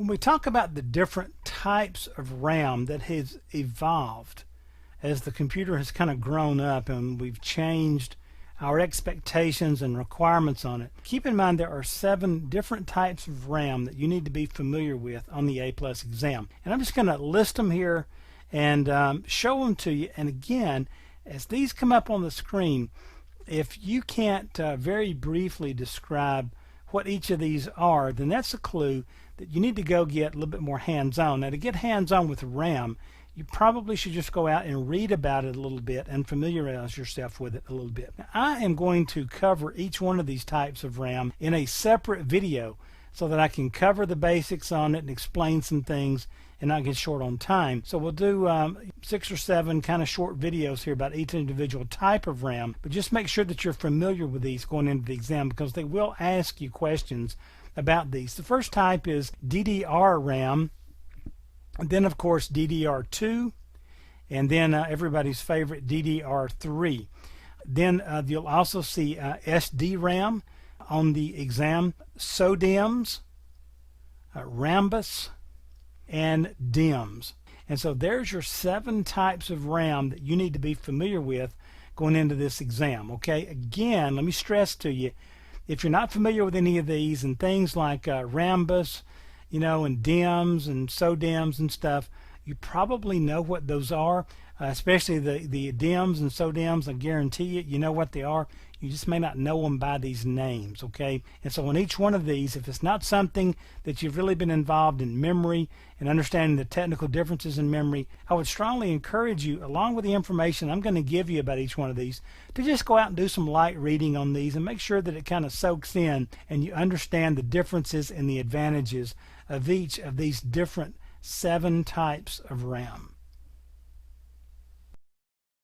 When we talk about the different types of RAM that has evolved as the computer has kind of grown up and we've changed our expectations and requirements on it, keep in mind there are 7 different types of RAM that you need to be familiar with on the A+ exam. And I'm just going to list them here and show them to you. And again, as these come up on the screen, if you can't very briefly describe what each of these are, then that's a clue that you need to go get a little bit more hands-on. Now, to get hands-on with RAM, you probably should just go out and read about it a little bit and familiarize yourself with it a little bit. Now, I am going to cover each one of these types of RAM in a separate video so that I can cover the basics on it and explain some things and not get short on time. So we'll do 6 or 7 kind of short videos here about each individual type of RAM, but just make sure that you're familiar with these going into the exam because they will ask you questions about these. The first type is DDR RAM, and then of course DDR2, and then everybody's favorite DDR3. Then you'll also see SDRAM on the exam, SODIMMs, Rambus, and DIMMs. And so there's your 7 types of RAM that you need to be familiar with going into this exam. Okay, again, let me stress to you, if you're not familiar with any of these and things like Rambus, and DIMMs and SODIMMs and stuff, you probably know what those are, especially the DIMMs and SODIMMs. I guarantee you know what they are. You just may not know them by these names, okay? And so on each one of these, if it's not something that you've really been involved in memory and understanding the technical differences in memory, I would strongly encourage you, along with the information I'm going to give you about each one of these, to just go out and do some light reading on these and make sure that it kind of soaks in and you understand the differences and the advantages of each of these different 7 types of RAM.